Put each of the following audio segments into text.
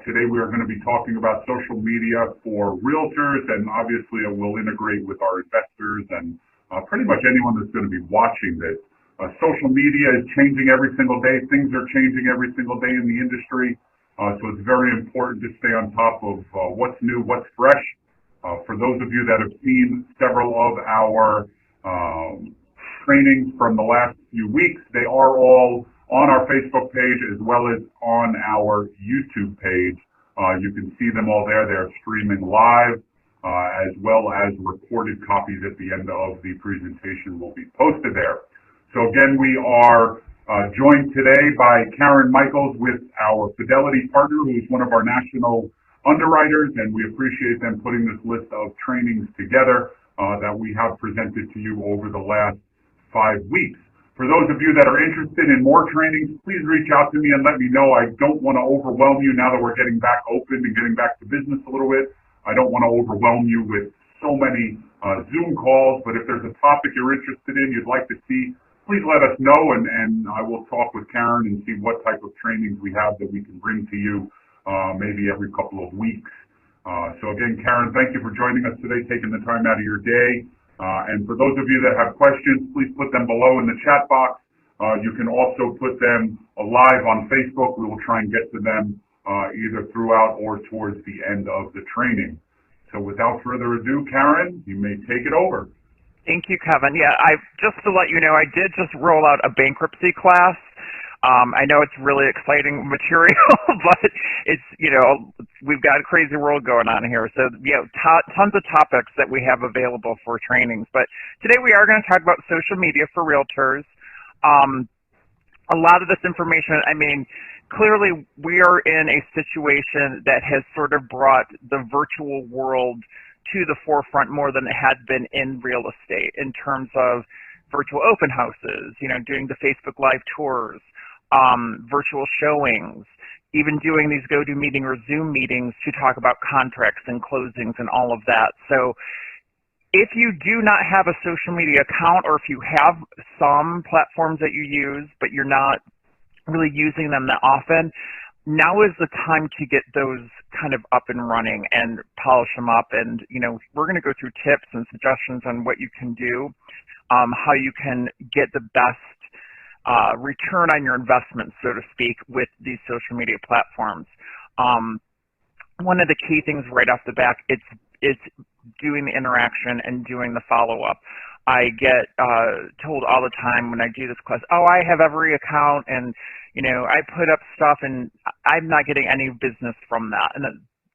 Today we are going to be talking about social media for realtors, and obviously it will integrate with our investors and pretty much anyone that's going to be watching this. Social media is changing every single day. Things are changing every single day in the industry. So it's very important to stay on top of what's new, what's fresh. For those of you that have seen several of our trainings from the last few weeks, they are all on our Facebook page as well as on our YouTube page. You can see them all there. They're streaming live, as well as recorded copies at the end of the presentation will be posted there. So again, we are joined today by Karen Michaels with our Fidelity partner, who is one of our national underwriters, and we appreciate them putting this list of trainings together that we have presented to you over the last 5 weeks. For those of you that are interested in more trainings, please reach out to me and let me know. I don't want to overwhelm you now that we're getting back open and getting back to business a little bit. I don't want to overwhelm you with so many Zoom calls, but if there's a topic you're interested in, you'd like to see, please let us know, and I will talk with Karen and see what type of trainings we have that we can bring to you maybe every couple of weeks. So again, Karen, thank you for joining us today, taking the time out of your day. And for those of you that have questions, please put them below in the chat box. You can also put them live on Facebook. We will try and get to them either throughout or towards the end of the training. So without further ado, Karen, you may take it over. Thank you, Kevin. Yeah, just to let you know, I did just roll out a bankruptcy class. I know it's really exciting material, but it's, we've got a crazy world going on here. So, tons of topics that we have available for trainings. But today we are going to talk about social media for realtors. A lot of this information, clearly we are in a situation that has sort of brought the virtual world to the forefront more than it had been in real estate in terms of virtual open houses, doing the Facebook Live tours, virtual showings, even doing these GoToMeeting or Zoom meetings to talk about contracts and closings and all of that. So if you do not have a social media account, or if you have some platforms that you use, but you're not really using them that often, now is the time to get those kind of up and running and polish them up. And, we're going to go through tips and suggestions on what you can do, how you can get the best return on your investment, so to speak, with these social media platforms. One of the key things right off the bat, it's doing the interaction and doing the follow-up. I get told all the time when I do this class, oh, I have every account, and I put up stuff and I'm not getting any business from that. And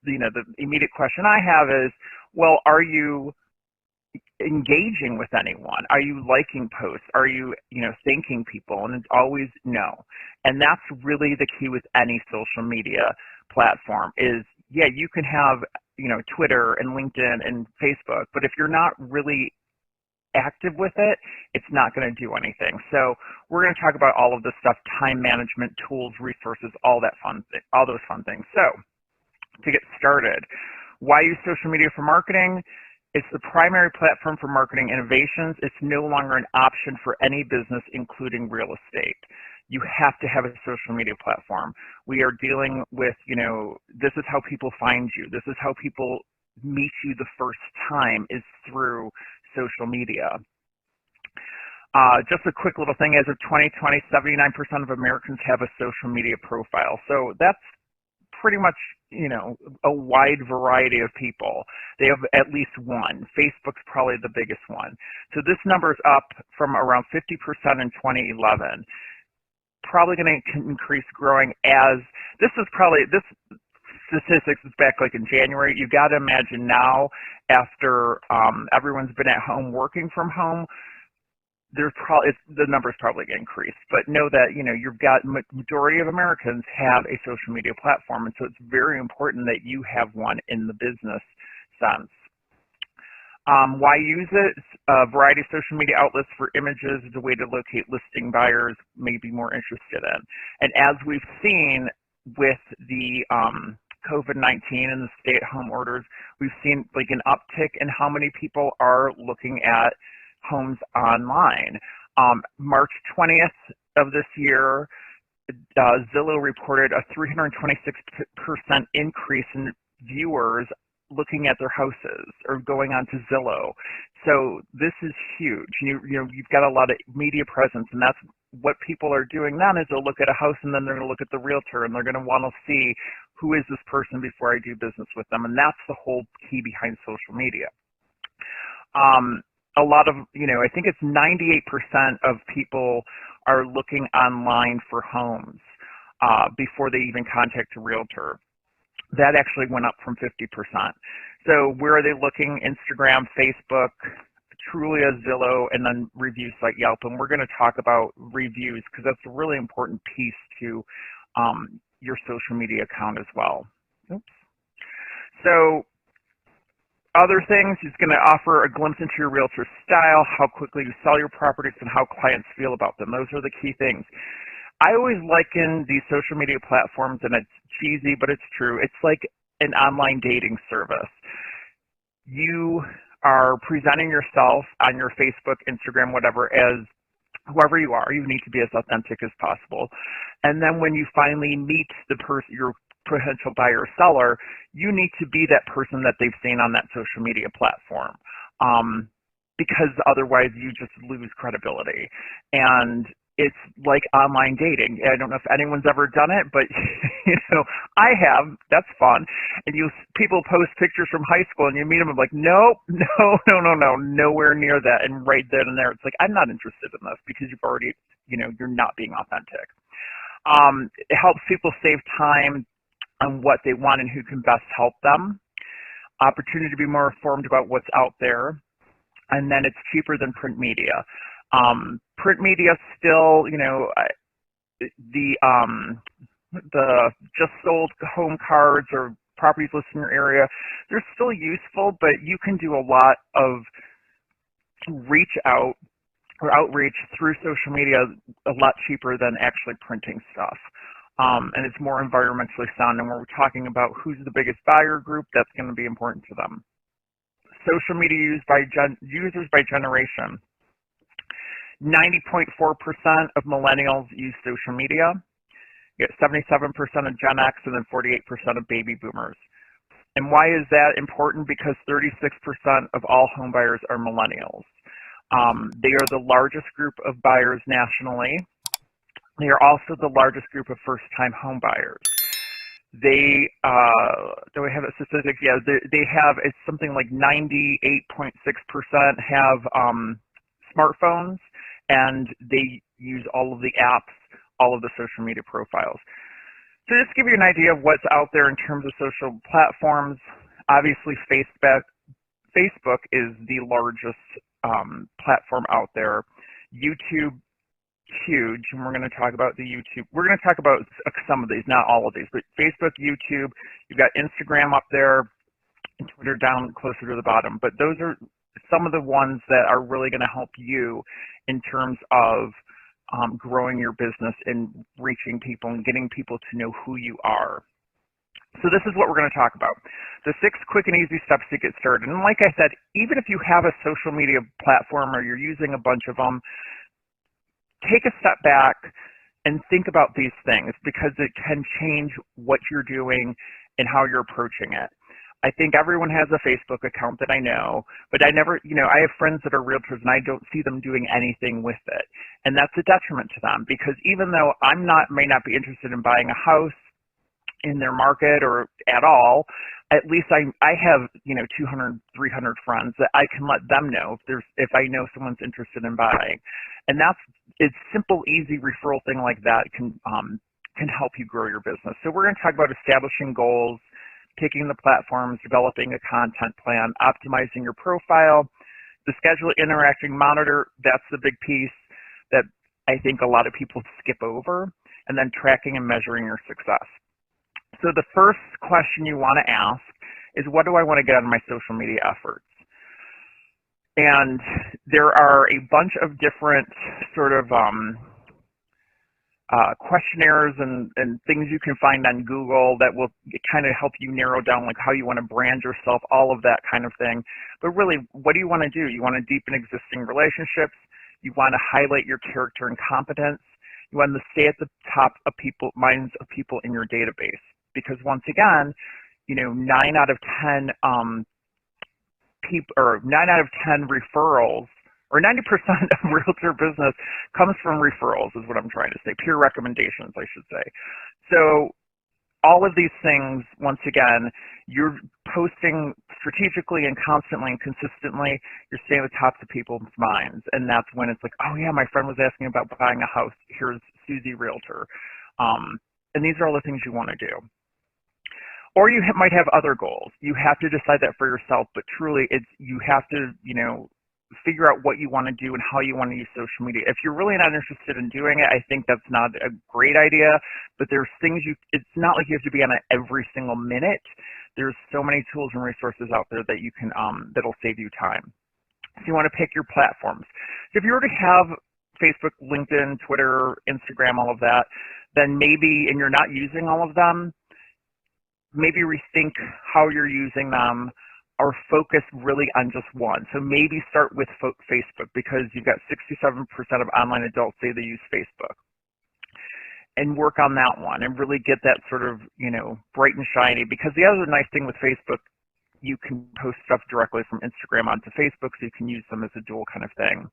the immediate question I have is, well, are you engaging with anyone? Are you liking posts? Are you, thanking people? And it's always no. And that's really the key with any social media platform is, yeah, you can have, Twitter and LinkedIn and Facebook, but if you're not really active with it, it's not going to do anything. So we're going to talk about all of this stuff, time management, tools, resources, all those fun things. So to get started, why use social media for marketing? It's the primary platform for marketing innovations. It's no longer an option for any business, including real estate. You have to have a social media platform. We are dealing with, this is how people find you. This is how people meet you the first time, is through social media. Just a quick little thing, as of 2020, 79% of Americans have a social media profile. So that's pretty much, a wide variety of people. They have at least one. Facebook's probably the biggest one. So this number is up from around 50% in 2011. Probably going to increase growing as, this statistics is back like in January. You got to imagine now, after everyone's been at home working from home, the numbers probably increase. But know that you've got majority of Americans have a social media platform, and so it's very important that you have one in the business sense. Why use it? A variety of social media outlets for images is a way to locate listing buyers may be more interested in. And as we've seen with the COVID-19 and the stay-at-home orders, we've seen like an uptick in how many people are looking at homes online. March 20th of this year, Zillow reported a 326% increase in viewers looking at their houses or going onto Zillow. So this is huge. You've got a lot of media presence, and that's what people are doing then is they'll look at a house and then they're going to look at the realtor and they're going to want to see who is this person before I do business with them. And that's the whole key behind social media. A lot of, I think it's 98% of people are looking online for homes before they even contact a realtor. That actually went up from 50%. So where are they looking? Instagram, Facebook, Trulia, Zillow, and then review site Yelp. And we're going to talk about reviews because that's a really important piece to your social media account as well. Oops. So other things, he's going to offer a glimpse into your realtor's style, how quickly you sell your properties, and how clients feel about them. Those are the key things. I always liken these social media platforms, and it's cheesy, but it's true. It's like an online dating service. You are presenting yourself on your Facebook, Instagram, whatever, as whoever you are. You need to be as authentic as possible. And then when you finally meet the person, your potential buyer or seller, you need to be that person that they've seen on that social media platform, because otherwise you just lose credibility. And it's like online dating. I don't know if anyone's ever done it, but I have. That's fun. And people post pictures from high school, and you meet them, and like, nope, no, nowhere near that. And right then and there, it's like, I'm not interested in this because you've already, you're not being authentic. It helps people save time on what they want and who can best help them. Opportunity to be more informed about what's out there. And then it's cheaper than print media. Print media still, the just sold home cards or properties listed in your area, they're still useful, but you can do a lot of outreach through social media a lot cheaper than actually printing stuff. And it's more environmentally sound. And when we're talking about who's the biggest buyer group, that's going to be important to them. Social media used by users by generation. 90.4% of millennials use social media. You get 77% of Gen X and then 48% of baby boomers. And why is that important? Because 36% of all home buyers are millennials. They are the largest group of buyers nationally. They are also the largest group of first-time home buyers. They, do we have a statistic? Yeah, they have, it's something like 98.6% have smartphones, and they use all of the apps, all of the social media profiles. So just to give you an idea of what's out there in terms of social platforms, obviously Facebook is the largest platform out there. YouTube, huge, and we're going to talk about the YouTube. We're going to talk about some of these, not all of these, but Facebook, YouTube, you've got Instagram up there, and Twitter down closer to the bottom. But those are some of the ones that are really going to help you in terms of growing your business and reaching people and getting people to know who you are. So this is what we're going to talk about. The 6 quick and easy steps to get started. And like I said, even if you have a social media platform or you're using a bunch of them, take a step back and think about these things because it can change what you're doing and how you're approaching it. I think everyone has a Facebook account that I know, but I never, I have friends that are realtors and I don't see them doing anything with it. And that's a detriment to them because even though may not be interested in buying a house in their market or at all, at least I have, 200, 300 friends that I can let them know if I know someone's interested in buying. And it's simple, easy referral thing like that can help you grow your business. So we're going to talk about establishing goals, picking the platforms, developing a content plan, optimizing your profile, the schedule, interacting, monitor, that's the big piece that I think a lot of people skip over, and then tracking and measuring your success. So the first question you want to ask is, what do I want to get out of my social media efforts? And there are a bunch of different sort of questionnaires and things you can find on Google that will kind of help you narrow down like how you want to brand yourself, all of that kind of thing. But really, what do you want to do? You want to deepen existing relationships. You want to highlight your character and competence. You want them to stay at the top of minds of people in your database, because once again, 9 out of 10 people, or 9 out of 10 referrals, or 90% of realtor business comes from referrals, is what I'm trying to say. Peer recommendations, I should say. So all of these things, once again, you're posting strategically and constantly and consistently, you're staying at the tops of people's minds. And that's when it's like, oh yeah, my friend was asking about buying a house. Here's Susie Realtor. And these are all the things you want to do. Or you might have other goals. You have to decide that for yourself, but truly you have to, figure out what you want to do and how you want to use social media. If you're really not interested in doing it, I think that's not a great idea, but there's things it's not like you have to be on it every single minute. There's so many tools and resources out there that you can, that'll save you time. So you want to pick your platforms. So if you already have Facebook, LinkedIn, Twitter, Instagram, all of that, then maybe, and you're not using all of them, maybe rethink how you're using them, or focus really on just one. So maybe start with Facebook, because you've got 67% of online adults say they use Facebook. And work on that one and really get that sort of, bright and shiny. Because the other nice thing with Facebook, you can post stuff directly from Instagram onto Facebook, so you can use them as a dual kind of thing.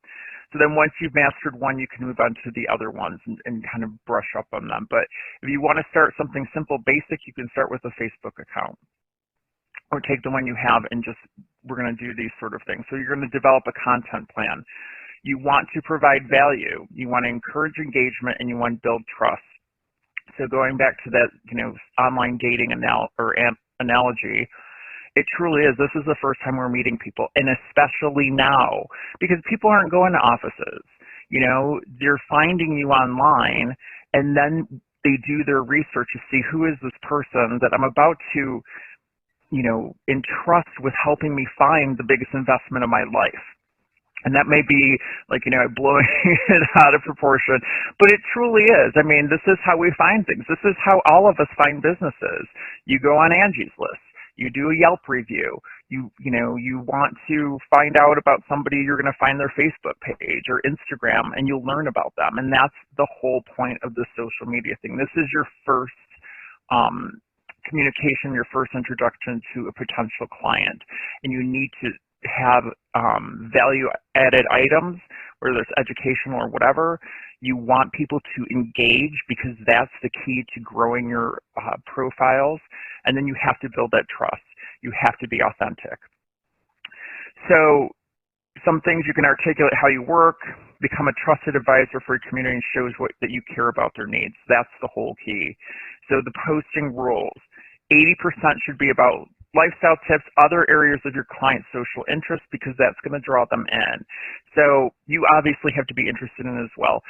So then once you've mastered one, you can move on to the other ones and kind of brush up on them. But if you want to start something simple, basic, you can start with a Facebook account. Or take the one you have and we're going to do these sort of things. So you're going to develop a content plan. You want to provide value. You want to encourage engagement, and you want to build trust. So going back to that, online dating analogy, it truly is. This is the first time we're meeting people, and especially now, because people aren't going to offices. They're finding you online, and then they do their research to see, who is this person that I'm about to entrust with helping me find the biggest investment of my life. And that may be like, blowing it out of proportion, but it truly is. I mean, this is how we find things. This is how all of us find businesses. You go on Angie's List. You do a Yelp review. You want to find out about somebody, you're going to find their Facebook page or Instagram, and you'll learn about them. And that's the whole point of the social media thing. This is your first, communication, your first introduction to a potential client, and you need to have value added items, whether it's educational or whatever. You want people to engage, because that's the key to growing your profiles. And then you have to build that trust. You have to be authentic. So some things you can articulate how you work, become a trusted advisor for your community, and shows that you care about their needs. That's the whole key. So the posting rules, 80% should be about lifestyle tips, other areas of your client's social interest, because that's going to draw them in. So you obviously have to be interested in it as well.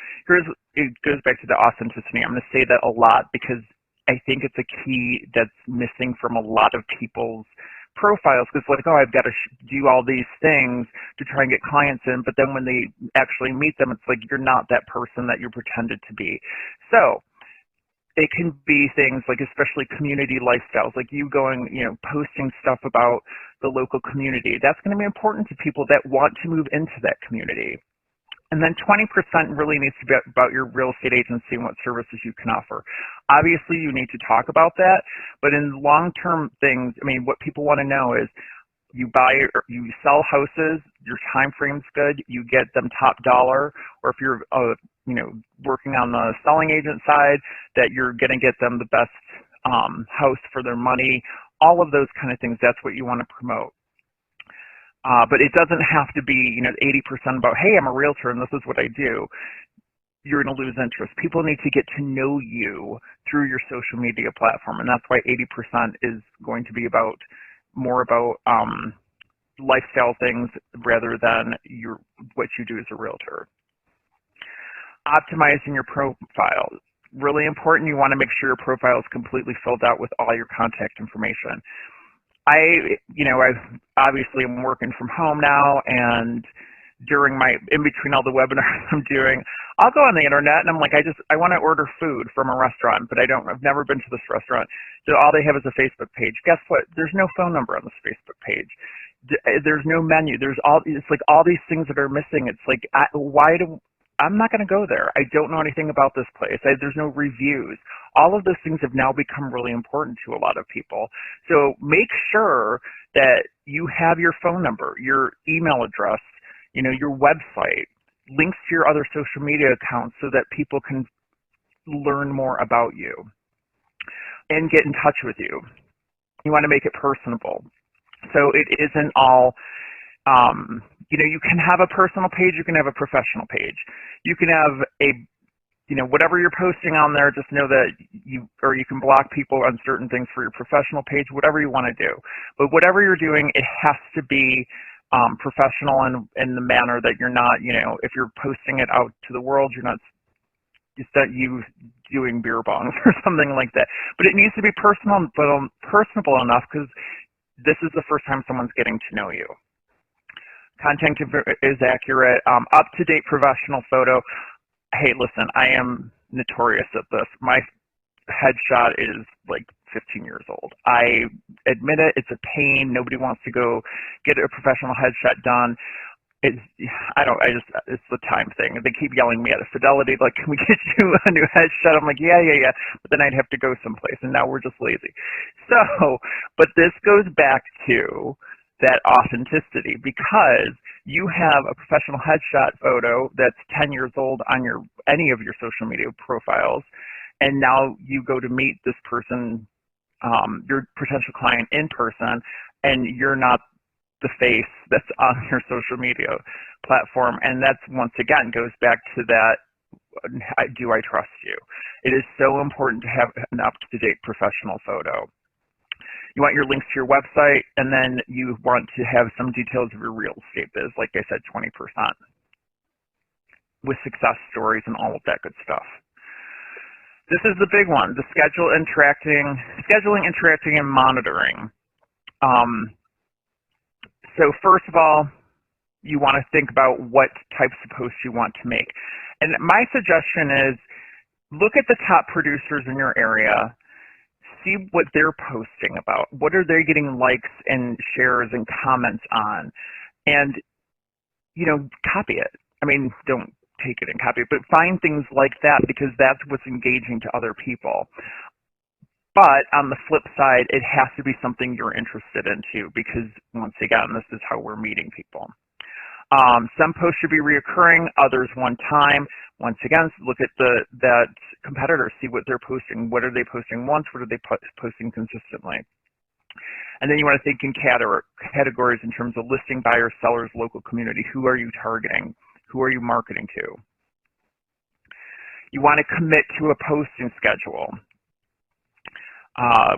It goes back to the authenticity. I'm going to say that a lot, because I think it's a key that's missing from a lot of people's profiles, because I've got to do all these things to try and get clients in, but then when they actually meet them, it's like you're not that person that you pretended to be. So it can be things like, especially community lifestyles, like you going, posting stuff about the local community. That's going to be important to people that want to move into that community. And then 20% really needs to be about your real estate agency and what services you can offer. Obviously, you need to talk about that, but in long-term things, what people want to know is, you sell houses, your time frame's good, you get them top dollar, or if you're working on the selling agent side, that you're going to get them the best house for their money. All of those kind of things, that's what you want to promote. But it doesn't have to be 80% about, hey, I'm a realtor and this is what I do. You're going to lose interest. People need to get to know you through your social media platform, and that's why 80% is going to be more about lifestyle things rather than what you do as a realtor. Optimizing your profile. Really important. You want to make sure your profile is completely filled out with all your contact information. Obviously I'm working from home now, and in between all the webinars I'm doing, I'll go on the internet and I'm like, I want to order food from a restaurant, but I've never been to this restaurant. So all they have is a Facebook page. Guess what? There's no phone number on this Facebook page. There's no menu. It's like all these things that are missing. It's like, why do I'm not going to go there. I don't know anything about this place. There's no reviews. All of those things have now become really important to a lot of people. So make sure that you have your phone number, your email address, your website, links to your other social media accounts so that people can learn more about you and get in touch with you. You want to make it personable. So it isn't all, you can have a personal page, you can have a professional page. You can have whatever you're posting on there, just know that you can block people on certain things for your professional page, whatever you want to do. But whatever you're doing, it has to be professional in the manner that you're not, if you're posting it out to the world, you're not you doing beer bongs or something like that. But it needs to be personable enough because this is the first time someone's getting to know you. Content is accurate, up-to-date professional photo. Hey, listen, I am notorious at this. My headshot is like 15 years old. I admit it, it's a pain. Nobody wants to go get a professional headshot done. It's the time thing. They keep yelling me at Fidelity, like, can we get you a new headshot? I'm like, yeah. But then I'd have to go someplace, and now we're just lazy. So, but this goes back to that authenticity, because you have a professional headshot photo that's 10 years old on any of your social media profiles, and now you go to meet this person, your potential client in person, and you're not the face that's on your social media platform. And that's, once again, goes back to that, do I trust you? It is so important to have an up-to-date professional photo. You want your links to your website, and then you want to have some details of your real estate biz, like I said, 20%, with success stories and all of that good stuff. This is the big one, the scheduling, interacting, and monitoring. So first of all, you want to think about what types of posts you want to make. And my suggestion is look at the top producers in your area, see what they're posting about. What are they getting likes and shares and comments on? And, copy it. I mean, don't take it and copy it, but find things like that, because that's what's engaging to other people. But on the flip side, it has to be something you're interested in too, because once again, this is how we're meeting people. Some posts should be reoccurring, others one time. Once again, look at that competitor, see what they're posting. What are they posting once? What are they posting consistently? And then you want to think in categories in terms of listing, buyers, sellers, local community. Who are you targeting? Who are you marketing to? You want to commit to a posting schedule.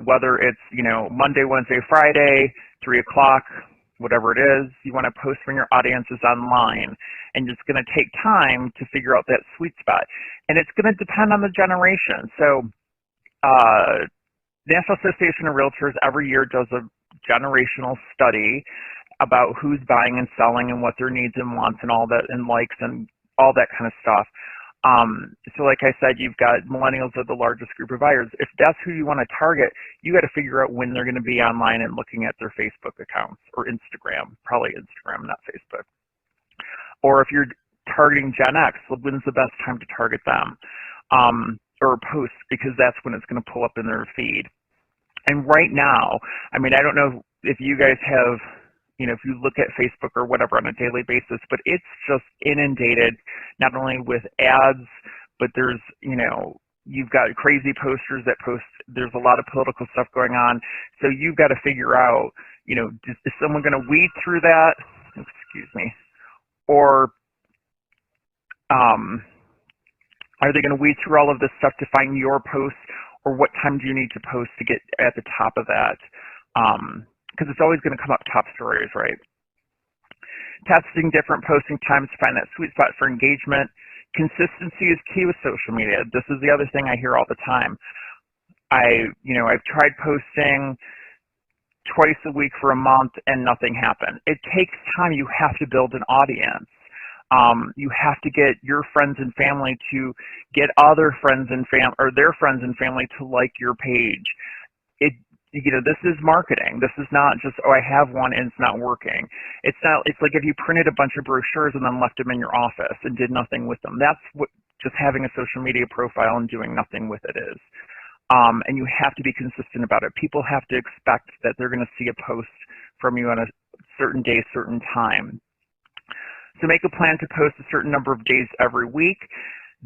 Whether it's, Monday, Wednesday, Friday, 3 o'clock, whatever it is, you want to post when your audience is online. And it's going to take time to figure out that sweet spot. And it's going to depend on the generation. So, National Association of Realtors every year does a generational study about who's buying and selling and what their needs and wants and all that, and likes and all that kind of stuff. So like I said, you've got millennials are the largest group of buyers. If that's who you want to target, you got to figure out when they're going to be online and looking at their Facebook accounts or Instagram, probably Instagram, not Facebook. Or if you're targeting Gen X, when's the best time to target them? Or post, because that's when it's going to pull up in their feed. And right now, I mean, I don't know if you guys have, if you look at Facebook or whatever on a daily basis, but it's just inundated not only with ads, but there's, you've got crazy posters that post, there's a lot of political stuff going on. So you've got to figure out, is someone going to weed through that? Excuse me. Or are they going to weed through all of this stuff to find your post, or what time do you need to post to get at the top of that? Because it's always going to come up top stories, right? Testing different posting times to find that sweet spot for engagement. Consistency is key with social media. This is the other thing I hear all the time. I've tried posting twice a week for a month and nothing happened. It takes time. You have to build an audience. You have to get your friends and family to get other friends and or their friends and family to like your page. this is marketing. This is not just, oh, I have one and it's not working. It's like if you printed a bunch of brochures and then left them in your office and did nothing with them. That's what just having a social media profile and doing nothing with it is. And you have to be consistent about it. People have to expect that they're going to see a post from you on a certain day, certain time. So make a plan to post a certain number of days every week.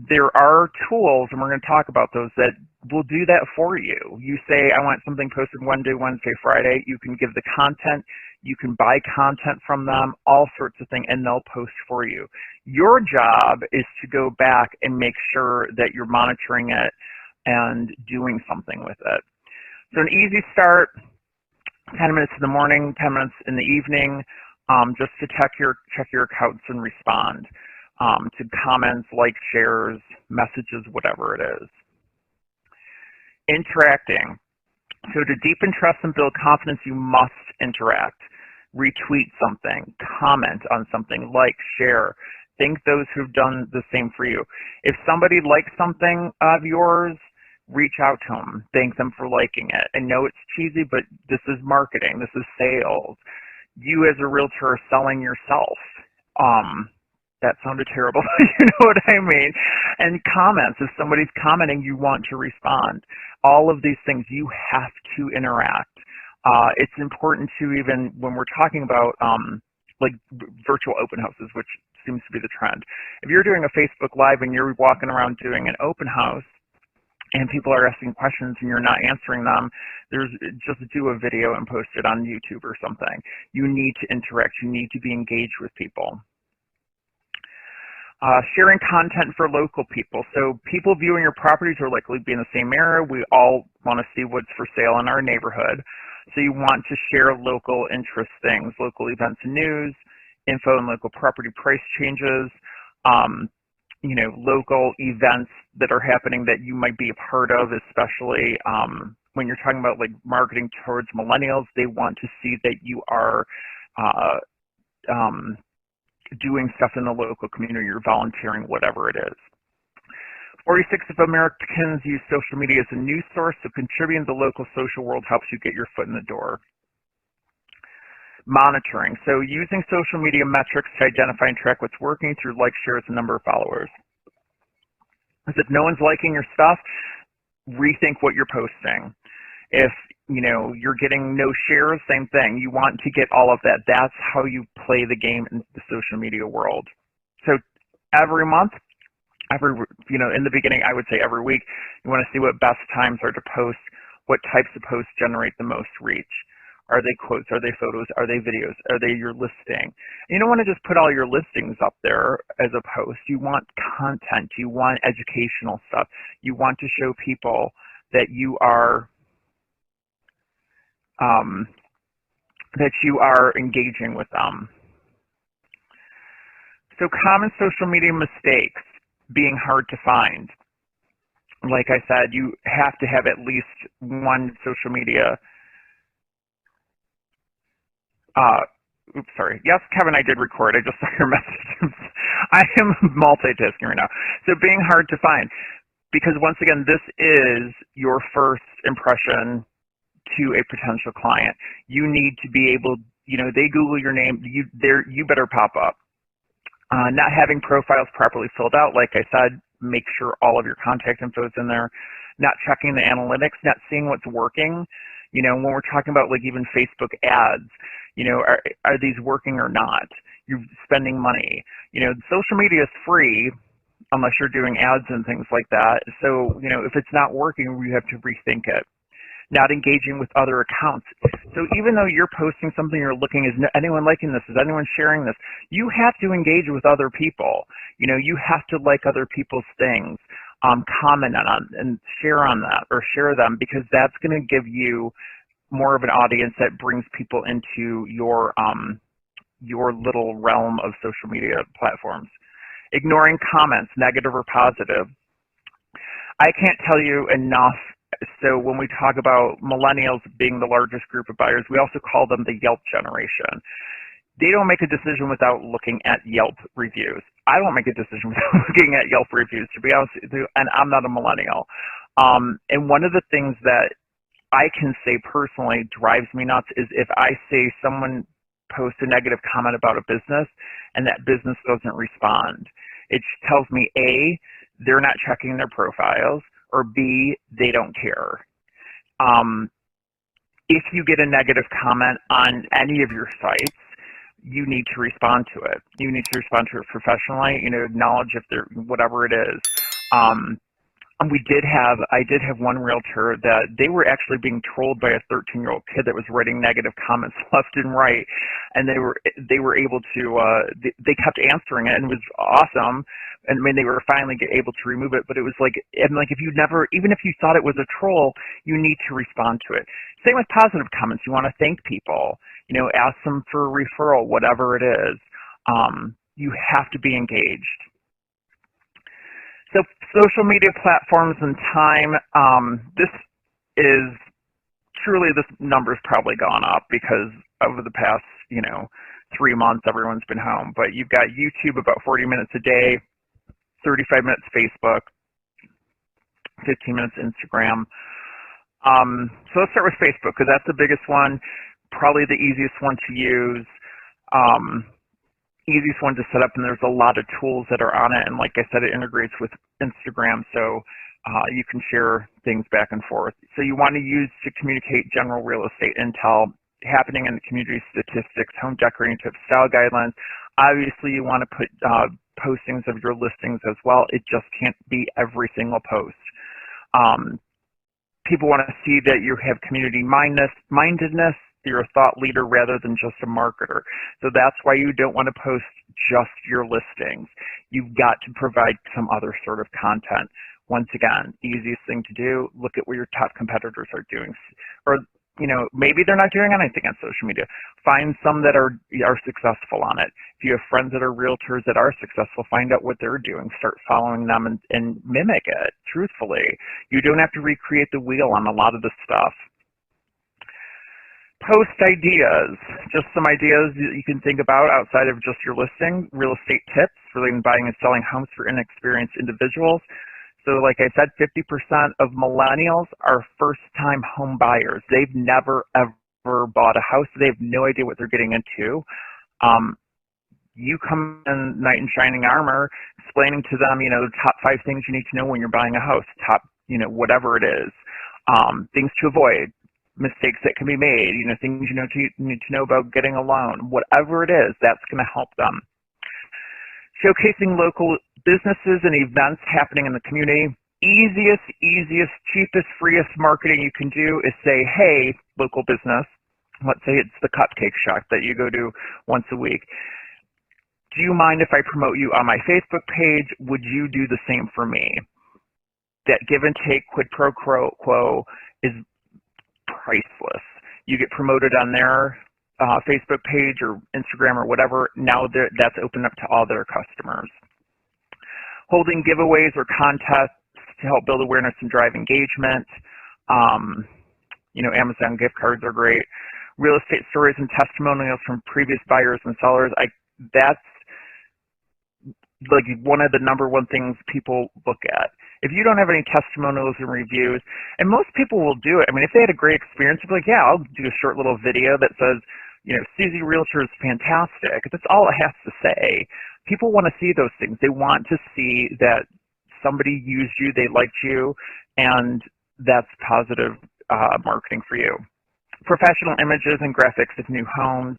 There are tools, and we're going to talk about those, that will do that for you. You say, I want something posted Monday, Wednesday, Friday. You can give the content. You can buy content from them, all sorts of things, and they'll post for you. Your job is to go back and make sure that you're monitoring it and doing something with it. So an easy start, 10 minutes in the morning, 10 minutes in the evening, just to check your accounts and respond to comments, likes, shares, messages, whatever it is. Interacting. So to deepen trust and build confidence, you must interact. Retweet something, comment on something, like, share. Thank those who've done the same for you. If somebody likes something of yours, reach out to them. Thank them for liking it. I know it's cheesy, but this is marketing. This is sales. You as a realtor are selling yourself. That sounded terrible, but you know what I mean. And comments, if somebody's commenting, you want to respond. All of these things, you have to interact. It's important to, even when we're talking about like virtual open houses, which seems to be the trend. If you're doing a Facebook Live and you're walking around doing an open house, and people are asking questions and you're not answering them, just do a video and post it on YouTube or something. You need to interact. You need to be engaged with people. Sharing content for local people. So people viewing your properties are likely to be in the same area. We all want to see what's for sale in our neighborhood. So you want to share local interest things, local events and news, info and local property price changes, local events that are happening that you might be a part of, especially when you're talking about like marketing towards millennials. They want to see that you are doing stuff in the local community, you're volunteering, whatever it is. 46 of Americans use social media as a news source, so contributing to the local social world helps you get your foot in the door. Monitoring. So using social media metrics to identify and track what's working through likes, shares, and number of followers. If no one's liking your stuff, rethink what you're posting. If you're getting no shares, same thing. You want to get all of that. That's how you play the game in the social media world. So every month, in the beginning, I would say every week, you want to see what best times are to post, what types of posts generate the most reach. Are they quotes? Are they photos? Are they videos? Are they your listing? You don't want to just put all your listings up there as a post. You want content. You want educational stuff. You want to show people that you are engaging with them. So common social media mistakes, being hard to find. Like I said, you have to have at least one social media. Yes, Kevin, I did record. I just saw your message. I am multitasking right now. So being hard to find, because once again, this is your first impression to a potential client. You need to be able, they Google your name, you better pop up. Not having profiles properly filled out, like I said, make sure all of your contact info is in there. Not checking the analytics, not seeing what's working. When we're talking about like even Facebook ads, are these working or not? You're spending money. Social media is free unless you're doing ads and things like that. So, if it's not working, you have to rethink it. Not engaging with other accounts. So even though you're posting something, you're looking, is anyone liking this? Is anyone sharing this? You have to engage with other people. You have to like other people's things, comment on and share on that or share them, because that's going to give you more of an audience that brings people into your little realm of social media platforms. Ignoring comments, negative or positive. I can't tell you enough. So when we talk about millennials being the largest group of buyers, we also call them the Yelp generation. They don't make a decision without looking at Yelp reviews. I don't make a decision without looking at Yelp reviews, to be honest with you, and I'm not a millennial. And one of the things that I can say personally drives me nuts is if I say someone posts a negative comment about a business and that business doesn't respond. It tells me A, they're not checking their profiles, or B, they don't care. If you get a negative comment on any of your sites, you need to respond to it. You need to respond to it professionally, acknowledge if they're, whatever it is. And I did have one realtor that they were actually being trolled by a 13-year-old kid that was writing negative comments left and right, and they were able to they kept answering it, and it was awesome. And I mean, they were finally able to remove it, but it was like, if you never, even if you thought it was a troll, you need to respond to it. Same with positive comments. You want to thank people, ask them for a referral, whatever it is. You have to be engaged. So social media platforms and time, this number's probably gone up because over the past, 3 months, everyone's been home. But you've got YouTube about 40 minutes a day, 35 minutes Facebook, 15 minutes Instagram. So let's start with Facebook because that's the biggest one, probably the easiest one to use. Easiest one to set up, and there's a lot of tools that are on it, and like I said, it integrates with Instagram, so you can share things back and forth. So you want to use to communicate general real estate intel, happening in the community, statistics, home decorating tips, style guidelines. Obviously, you want to put postings of your listings as well. It just can't be every single post. People want to see that you have community mindedness. You're a thought leader rather than just a marketer. So that's why you don't want to post just your listings. You've got to provide some other sort of content. Once again, easiest thing to do, look at what your top competitors are doing. Or, maybe they're not doing anything on social media. Find some that are successful on it. If you have friends that are realtors that are successful, find out what they're doing. Start following them and mimic it, truthfully. You don't have to recreate the wheel on a lot of this stuff. Post ideas, just some ideas that you can think about outside of just your listing. Real estate tips relating to buying and selling homes for inexperienced individuals. So like I said, 50% of millennials are first-time home buyers. They've never, ever bought a house. They have no idea what they're getting into. You come in knight in shining armor, explaining to them, the top 5 things you need to know when you're buying a house, top, whatever it is, things to avoid, mistakes that can be made, things you need to know about getting a loan, whatever it is, that's going to help them. Showcasing local businesses and events happening in the community. Easiest, cheapest, freest marketing you can do is say, hey, local business, let's say it's the cupcake shop that you go to once a week. Do you mind if I promote you on my Facebook page? Would you do the same for me? That give and take, quid pro quo, is priceless. You get promoted on their Facebook page or Instagram or whatever. Now that's open up to all their customers. Holding giveaways or contests to help build awareness and drive engagement. Amazon gift cards are great. Real estate stories and testimonials from previous buyers and sellers. That's like one of the number one things people look at. If you don't have any testimonials and reviews, and most people will do it. I mean, if they had a great experience, they'll be like, yeah, I'll do a short little video that says, Susie Realtor is fantastic. That's all it has to say. People want to see those things. They want to see that somebody used you, they liked you, and that's positive marketing for you. Professional images and graphics of new homes.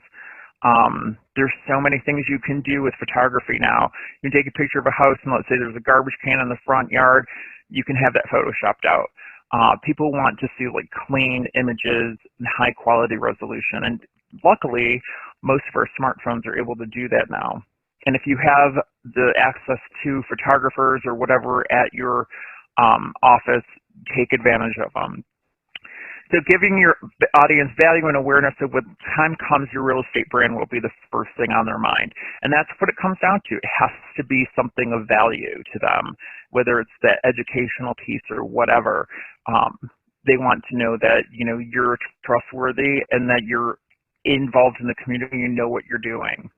There's so many things you can do with photography now. You can take a picture of a house and let's say there's a garbage can in the front yard. You can have that photoshopped out. People want to see like clean images and high quality resolution. And luckily, most of our smartphones are able to do that now. And if you have the access to photographers or whatever at your office, take advantage of them. So giving your audience value and awareness of when time comes, your real estate brand will be the first thing on their mind. And that's what it comes down to. It has to be something of value to them, whether it's the educational piece or whatever. They want to know that, you're trustworthy and that you're involved in the community, you know what you're doing.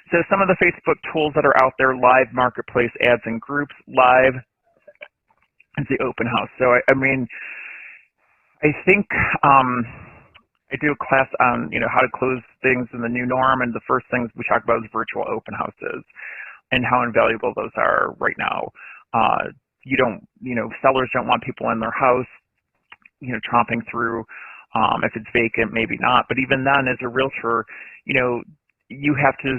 So some of the Facebook tools that are out there: Live Marketplace, ads and groups. Live is the open house. So, I mean, I think I do a class on, how to close things in the new norm, and the first things we talk about is virtual open houses and how invaluable those are right now. You don't, sellers don't want people in their house, tromping through. If it's vacant, maybe not. But even then, as a realtor, you have to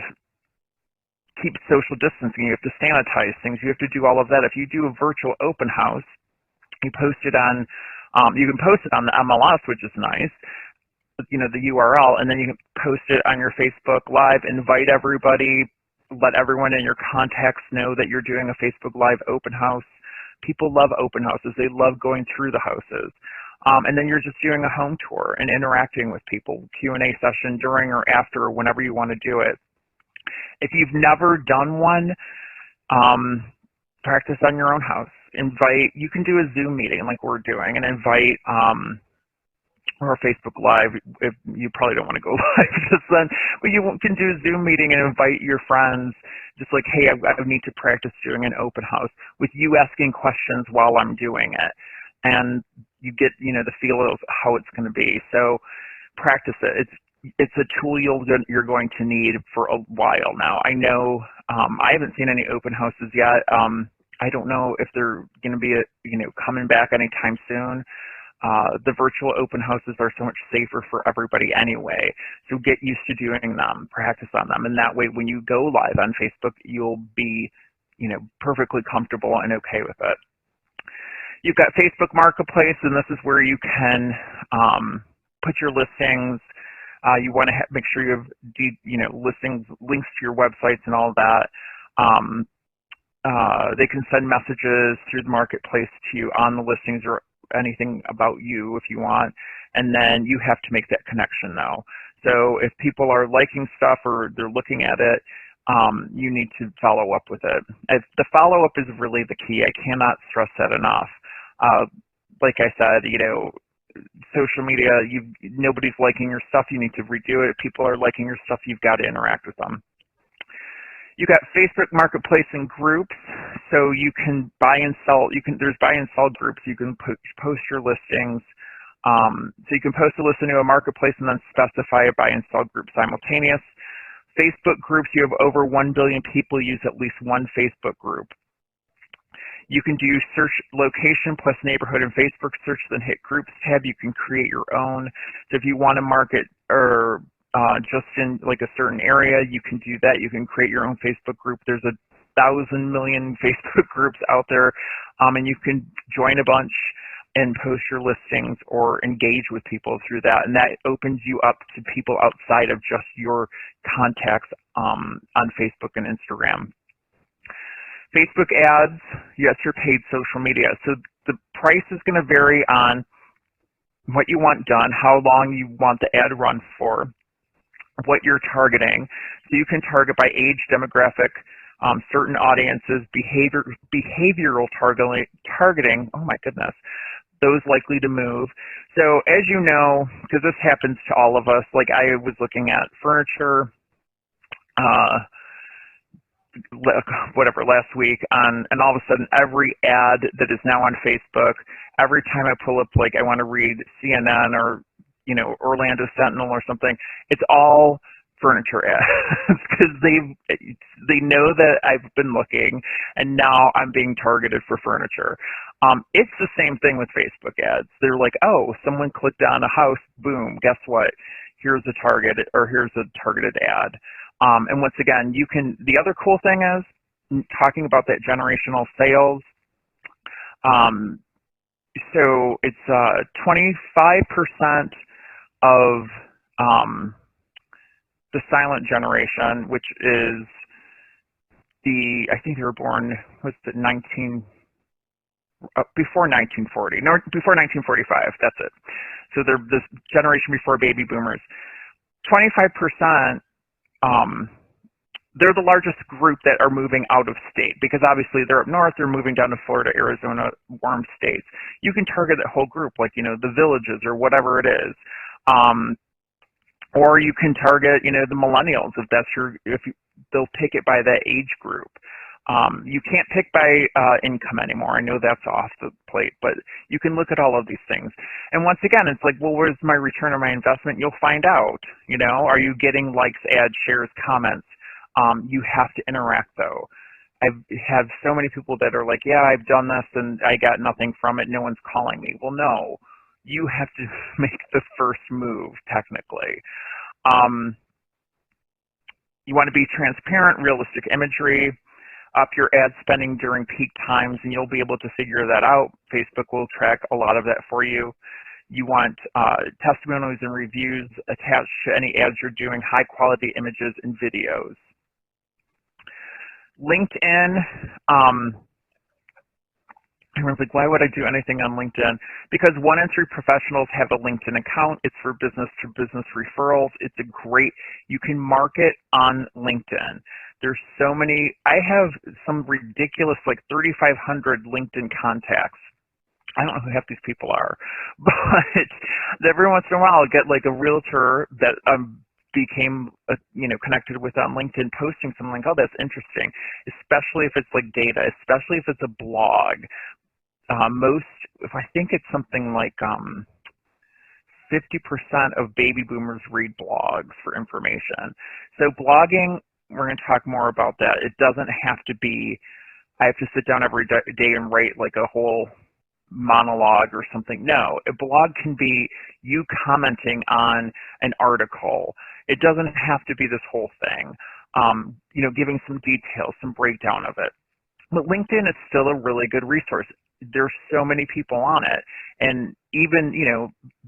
keep social distancing. You have to sanitize things. You have to do all of that. If you do a virtual open house, you post it on, you can post it on the MLS, which is nice, the URL, and then you can post it on your Facebook Live, invite everybody, let everyone in your contacts know that you're doing a Facebook Live open house. People love open houses. They love going through the houses. And then you're just doing a home tour and interacting with people, Q&A session during or after, or whenever you want to do it. If you've never done one, practice on your own house. You can do a Zoom meeting like we're doing and invite, or Facebook Live, if you probably don't want to go live just then, but you can do a Zoom meeting and invite your friends, just like, hey, I need to practice doing an open house, with you asking questions while I'm doing it. And you get, the feel of how it's going to be. So practice it. It's a tool you're going to need for a while now. I know, I haven't seen any open houses yet. I don't know if they're going to be, coming back anytime soon. The virtual open houses are so much safer for everybody anyway. So get used to doing them, practice on them. And that way, when you go live on Facebook, you'll be, perfectly comfortable and okay with it. You've got Facebook Marketplace, and this is where you can put your listings. You want to make sure you have, listings, links to your websites and all of that. They can send messages through the marketplace to you on the listings or anything about you if you want, and then you have to make that connection though. So if people are liking stuff or they're looking at it, you need to follow up with it. The follow up is really the key. I cannot stress that enough. Like I said, social media, nobody's liking your stuff, you need to redo it. If people are liking your stuff, you've got to interact with them. You got Facebook Marketplace and groups, so you can buy and sell. There's buy and sell groups. You can post your listings. So you can post a listing to a marketplace and then specify a buy and sell group simultaneous. Facebook groups, you have over 1 billion people use at least one Facebook group. You can do search location plus neighborhood in Facebook search, then hit groups tab. You can create your own. So if you want to market or just in like a certain area, you can do that. You can create your own Facebook group. There's 1,000 million Facebook groups out there, and you can join a bunch and post your listings or engage with people through that. And that opens you up to people outside of just your contacts on Facebook and Instagram. Facebook ads, yes, your paid social media. So the price is going to vary on what you want done, how long you want the ad run for, what you're targeting. So you can target by age, demographic, certain audiences, behavioral targeting, oh my goodness, those likely to move. So as you know, because this happens to all of us, like I was looking at furniture, last week and all of a sudden every ad that is now on Facebook, every time I pull up, like I want to read CNN or, Orlando Sentinel or something, it's all furniture ads because they know that I've been looking and now I'm being targeted for furniture. It's the same thing with Facebook ads. They're like, oh, someone clicked on a house, boom, guess what? Here's a targeted ad. And once again, the other cool thing is talking about that generational sales. So it's 25% of the silent generation, which is I think they were born, before 1940, no, before 1945, that's it. So they're this generation before baby boomers. 25%, they're the largest group that are moving out of state because obviously they're up north, they're moving down to Florida, Arizona, warm states. You can target that whole group, like, the villages or whatever it is. Or you can target, the millennials if they'll take it by that age group. You can't pick by income anymore. I know that's off the plate, but you can look at all of these things. And once again, it's like, well, where's my return on my investment? You'll find out. You know, are you getting likes, ads, shares, comments? You have to interact, though. I've had so many people that are like, yeah, I've done this and I got nothing from it. No one's calling me. Well, no, you have to make the first move, technically. You want to be transparent, realistic imagery, up your ad spending during peak times, and you'll be able to figure that out. Facebook will track a lot of that for you. You want testimonials and reviews attached to any ads you're doing, high quality images and videos. LinkedIn, everyone's like, why would I do anything on LinkedIn? Because 1 in 3 professionals have a LinkedIn account. It's for business-to-business referrals. It's a great, you can market on LinkedIn. There's so many, I have some ridiculous, like 3,500 LinkedIn contacts. I don't know who half these people are, but every once in a while I'll get like a realtor that became connected with on LinkedIn posting something like, oh, that's interesting, especially if it's like data, especially if it's a blog. I think it's something like 50% of baby boomers read blogs for information. So blogging, we're going to talk more about that. It doesn't have to be, I have to sit down every day and write like a whole monologue or something. No, a blog can be you commenting on an article. It doesn't have to be this whole thing. Giving some details, some breakdown of it. But LinkedIn is still a really good resource. There's so many people on it. And even,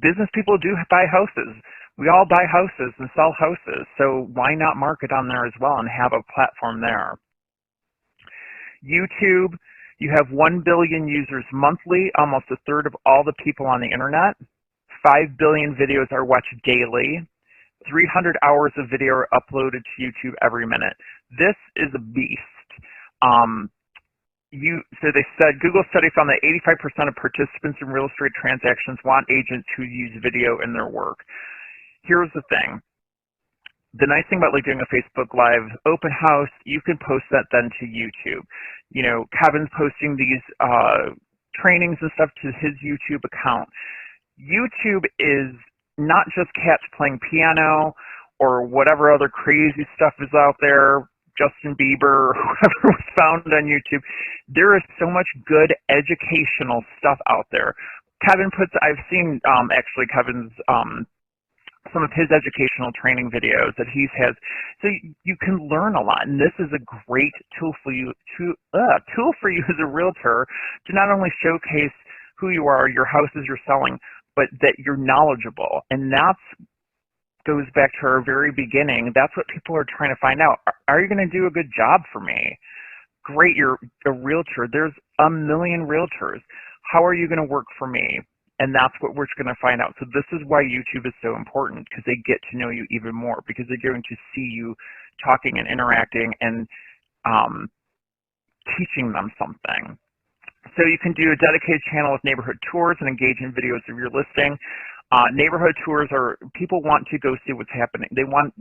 business people do buy houses. We all buy houses and sell houses. So why not market on there as well and have a platform there? YouTube, you have 1 billion users monthly, almost a third of all the people on the internet. 5 billion videos are watched daily. 300 hours of video are uploaded to YouTube every minute. This is a beast. So they said, Google study found that 85% of participants in real estate transactions want agents who use video in their work. Here's the thing. The nice thing about like doing a Facebook Live open house, you can post that then to YouTube. Kevin's posting these trainings and stuff to his YouTube account. YouTube is not just cats playing piano or whatever other crazy stuff is out there, Justin Bieber or whoever was found on YouTube. There is so much good educational stuff out there. I've seen actually Kevin's some of his educational training videos that he has, so you can learn a lot. And this is a great tool for you as a realtor to not only showcase who you are, your houses you're selling, but that you're knowledgeable. And that goes back to our very beginning. That's what people are trying to find out. Are you going to do a good job for me? Great, you're a realtor. There's a million realtors. How are you going to work for me? And that's what we're going to find out. So this is why YouTube is so important, because they get to know you even more, because they're going to see you talking and interacting and teaching them something. So you can do a dedicated channel with neighborhood tours and engage in videos of your listing. Neighborhood tours are, people want to go see what's happening. They want,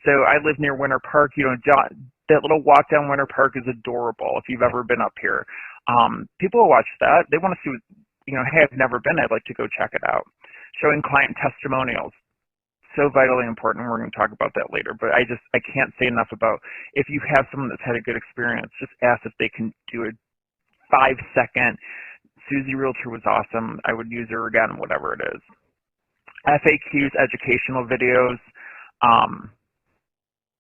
so I live near Winter Park. That little walk down Winter Park is adorable if you've ever been up here. People will watch that. They want to see what, hey, I've never been. I'd like to go check it out. Showing client testimonials. So vitally important. We're going to talk about that later. But I can't say enough about, if you have someone that's had a good experience, just ask if they can do a 5-second, Susie Realtor was awesome, I would use her again, whatever it is. FAQs, educational videos,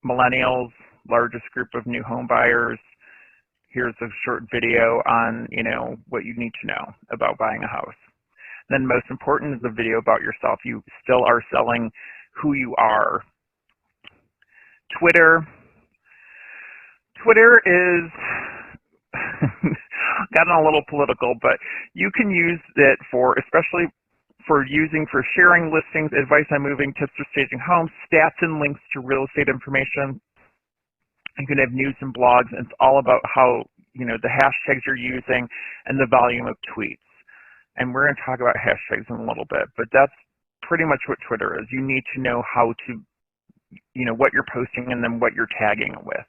millennials, largest group of new home buyers. Here's a short video on, what you need to know about buying a house. Then most important is a video about yourself. You still are selling who you are. Twitter is gotten a little political, but you can use it especially for sharing listings, advice on moving, tips for staging homes, stats and links to real estate information. You can have news and blogs, and it's all about how, the hashtags you're using and the volume of tweets. And we're going to talk about hashtags in a little bit, but that's pretty much what Twitter is. You need to know how to, what you're posting and then what you're tagging it with.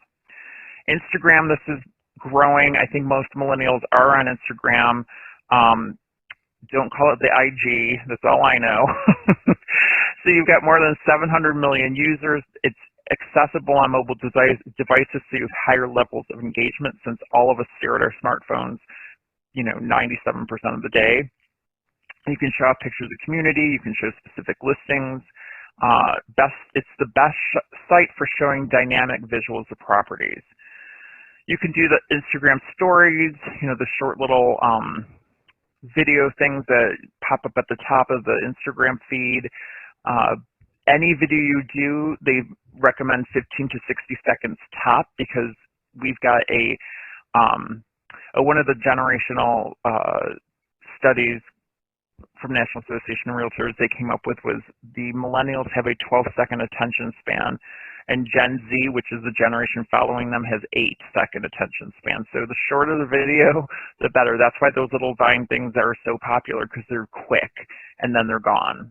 Instagram, this is growing. I think most millennials are on Instagram. Don't call it the IG. That's all I know. So you've got more than 700 million users. It's accessible on mobile devices, so you have higher levels of engagement since all of us stare at our smartphones, 97% of the day. You can show off pictures of the community. You can show specific listings. It's the best site for showing dynamic visuals of properties. You can do the Instagram stories, the short little video things that pop up at the top of the Instagram feed. Any video you do, they recommend 15 to 60 seconds top, because we've got one of the generational studies from National Association of Realtors they came up with was the millennials have a 12-second attention span, and Gen Z, which is the generation following them, has 8-second attention span. So the shorter the video, the better. That's why those little Vine things are so popular, because they're quick and then they're gone.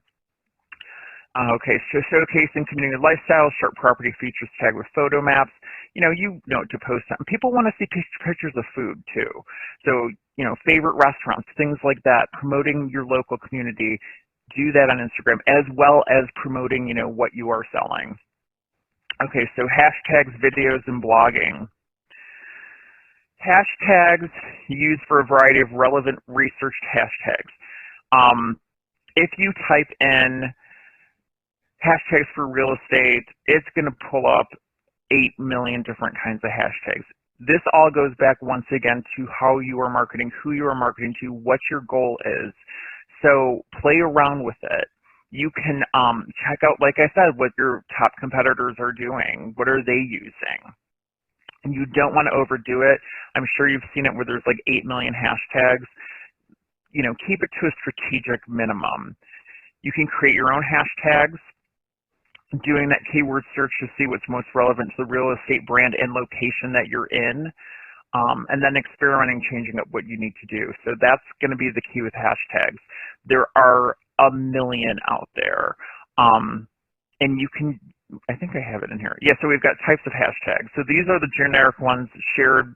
Okay, so showcasing community lifestyles, short property features tagged with photo maps. To post something. People want to see pictures of food too. So, favorite restaurants, things like that, promoting your local community. Do that on Instagram, as well as promoting, what you are selling. Okay, so hashtags, videos, and blogging. Hashtags used for a variety of relevant researched hashtags. If you type in hashtags for real estate, it's going to pull up 8 million different kinds of hashtags. This all goes back once again to how you are marketing, who you are marketing to, what your goal is. So play around with it. You can check out, like I said, what your top competitors are doing. What are they using? And you don't want to overdo it. I'm sure you've seen it where there's like 8 million hashtags. Keep it to a strategic minimum. You can create your own hashtags, doing that keyword search to see what's most relevant to the real estate brand and location that you're in, and then experimenting, changing up what you need to do. So that's going to be the key with hashtags. There are a million out there, and you can, I think I have it in here. Yeah, so we've got types of hashtags. So these are the generic ones shared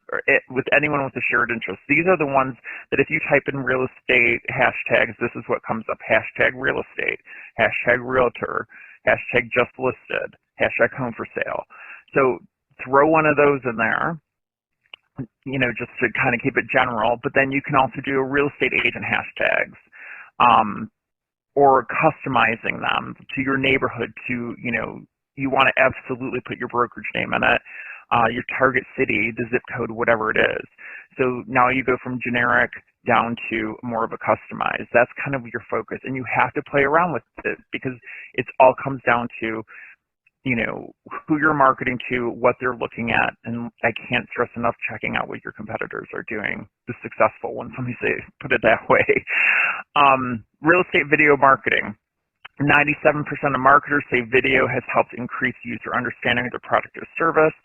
with anyone with a shared interest. These are the ones that if you type in real estate hashtags, this is what comes up. Hashtag real estate, hashtag realtor, hashtag just listed, hashtag home for sale. So throw one of those in there, just to kind of keep it general. But then you can also do a real estate agent hashtags, or customizing them to your neighborhood. To you want to absolutely put your brokerage name in it, your target city, the zip code, whatever it is. So now you go from generic down to more of a customized. That's kind of your focus, and you have to play around with it, because it all comes down to, who you're marketing to, what they're looking at, and I can't stress enough checking out what your competitors are doing, the successful ones, let me put it that way. Real estate video marketing. 97% of marketers say video has helped increase user understanding of their product or service.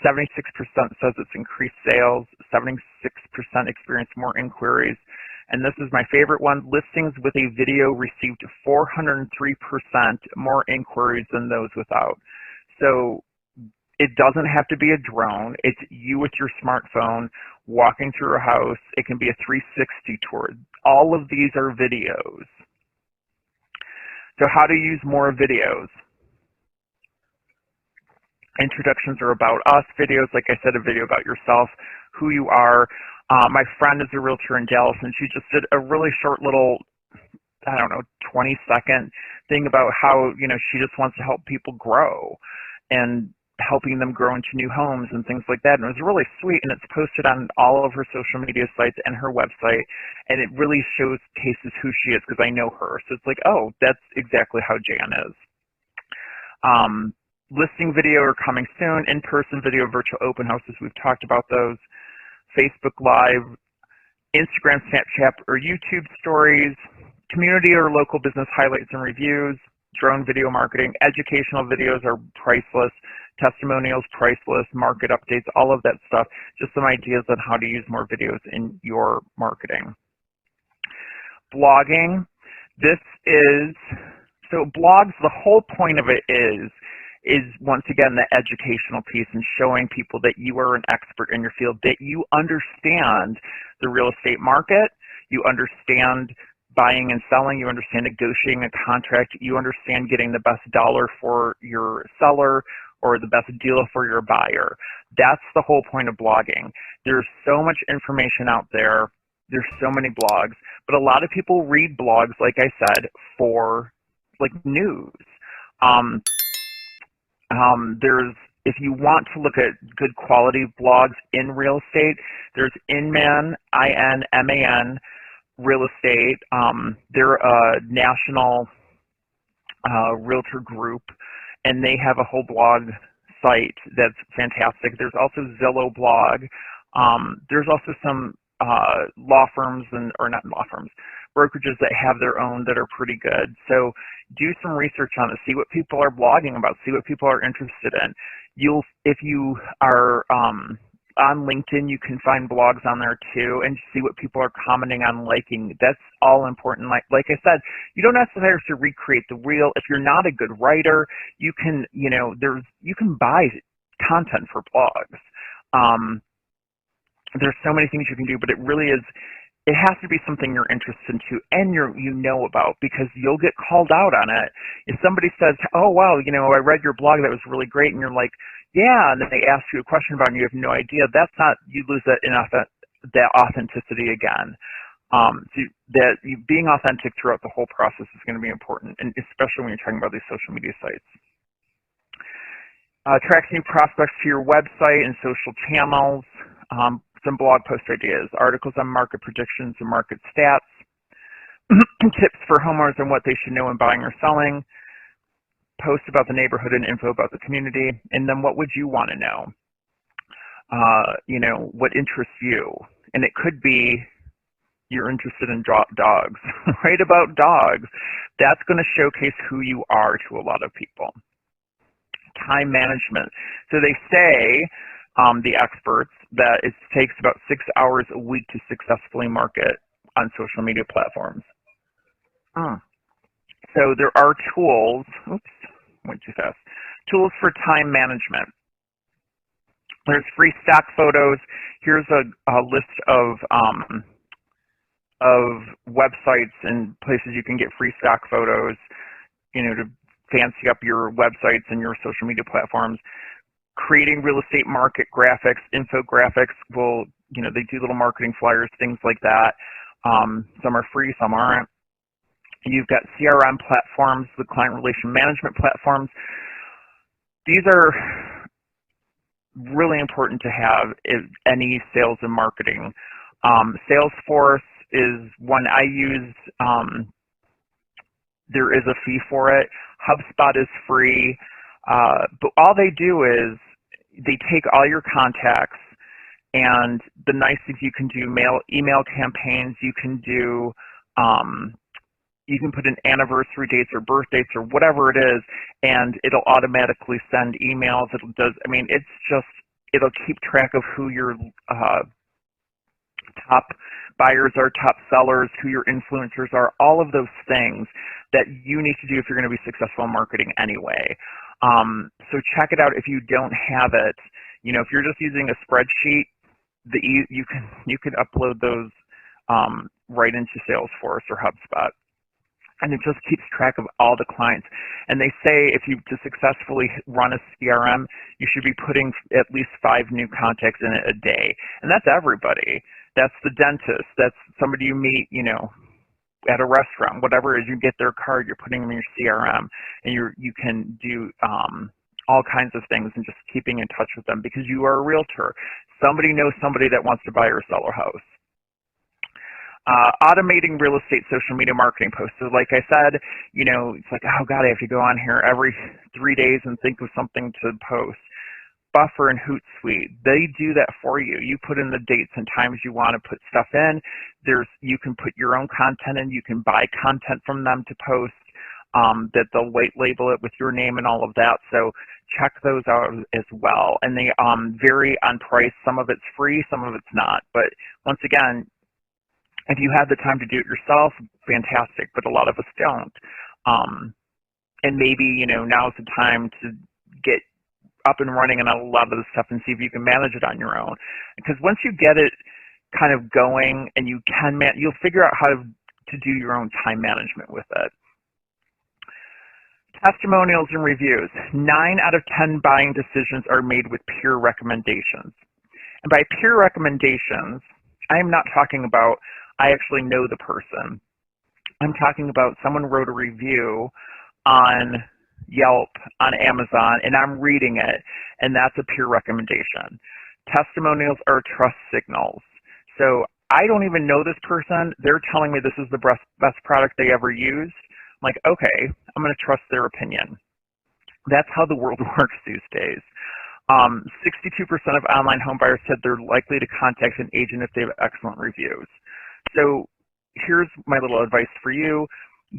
76% says it's increased sales. 76% experience more inquiries. And this is my favorite one. Listings with a video received 403% more inquiries than those without. So it doesn't have to be a drone. It's you with your smartphone walking through a house. It can be a 360 tour. All of these are videos. So how to use more videos. Introductions are about us. Videos, like I said, a video about yourself, who you are. My friend is a realtor in Dallas, and she just did a really short little, 20-second thing about how, she just wants to help people grow and helping them grow into new homes and things like that. And it was really sweet, and it's posted on all of her social media sites and her website, and it really showcases who she is, because I know her. So it's like, oh, that's exactly how Jan is. Listing video are coming soon. In-person video, virtual open houses, we've talked about those. Facebook Live, Instagram, Snapchat, or YouTube stories, community or local business highlights and reviews, drone video marketing, educational videos are priceless, testimonials, priceless, market updates, all of that stuff. Just some ideas on how to use more videos in your marketing. Blogging. So blogs, the whole point of it is is once again the educational piece and showing people that you are an expert in your field, that you understand the real estate market, you understand buying and selling, you understand negotiating a contract, you understand getting the best dollar for your seller or the best deal for your buyer. That's the whole point of blogging. There's so much information out there. There's so many blogs, but a lot of people read blogs, like I said, for like news. There's, if you want to look at good quality blogs in real estate, there's Inman, INMAN, Real Estate. They're a national realtor group, and they have a whole blog site that's fantastic. There's also Zillow blog. There's also some law firms or not law firms, brokerages that have their own that are pretty good. So do some research on it. See what people are blogging about. See what people are interested in. If you are on LinkedIn, you can find blogs on there too, and see what people are commenting on, liking. That's all important. Like I said, you don't necessarily have to recreate the wheel. If you're not a good writer, you can, you can buy content for blogs. There's so many things you can do, but it really is, it has to be something you're interested into and you know about, because you'll get called out on it. If somebody says, oh, wow, I read your blog, that was really great, and you're like, yeah, and then they ask you a question about it and you have no idea, that's not, you lose that authenticity again. So being authentic throughout the whole process is going to be important, and especially when you're talking about these social media sites. Attract new prospects to your website and social channels. Some blog post ideas, articles on market predictions and market stats, tips for homeowners on what they should know when buying or selling, posts about the neighborhood and info about the community, and then what would you want to know? What interests you? And it could be you're interested in dogs. Write about dogs. That's going to showcase who you are to a lot of people. Time management. So they say, the experts, that it takes about 6 hours a week to successfully market on social media platforms. So there are tools, went too fast, tools for time management. There's free stock photos. Here's a list of websites and places you can get free stock photos, to fancy up your websites and your social media platforms. Creating real estate market graphics, infographics they do little marketing flyers, things like that. Some are free, some aren't. You've got CRM platforms, the client relation management platforms. These are really important to have in any sales and marketing. Salesforce is one I use. There is a fee for it. HubSpot is free. But all they do is they take all your contacts, and the nice things you can do, email campaigns, you can do, you can put in anniversary dates or birth dates or whatever it is, and it'll automatically send emails. It'll keep track of who your top buyers are, top sellers, who your influencers are, all of those things that you need to do if you're going to be successful in marketing anyway. So check it out if you don't have it. If you're just using a spreadsheet, you can upload those right into Salesforce or HubSpot, and it just keeps track of all the clients. And they say to successfully run a CRM, you should be putting at least 5 new contacts in it a day, and that's everybody. That's the dentist. That's somebody you meet, at a restaurant, whatever it is. You get their card, you're putting them in your CRM, and you can do all kinds of things and just keeping in touch with them, because you are a realtor. Somebody knows somebody that wants to buy or sell a house. Automating real estate social media marketing posts. So like I said, it's like, oh God, I have to go on here every 3 days and think of something to post. Buffer and Hootsuite, they do that for you. You put in the dates and times you want to put stuff in. You can put your own content in. You can buy content from them to post, that they'll white label it with your name and all of that. So check those out as well. And they vary on price. Some of it's free, some of it's not. But once again, if you have the time to do it yourself, fantastic. But a lot of us don't. And maybe now's the time to get up and running in a lot of this stuff and see if you can manage it on your own. Because once you get it kind of going and you can you'll figure out how to do your own time management with it. Testimonials and reviews. 9 out of 10 buying decisions are made with peer recommendations. And by peer recommendations, I am not talking about I actually know the person. I'm talking about someone wrote a review on Yelp, on Amazon, and I'm reading it, and that's a peer recommendation. Testimonials are trust signals. So I don't even know this person. They're telling me this is the best product they ever used. I'm like, okay, I'm going to trust their opinion. That's how the world works these days. 62% of online home buyers said they're likely to contact an agent if they have excellent reviews. So here's my little advice for you.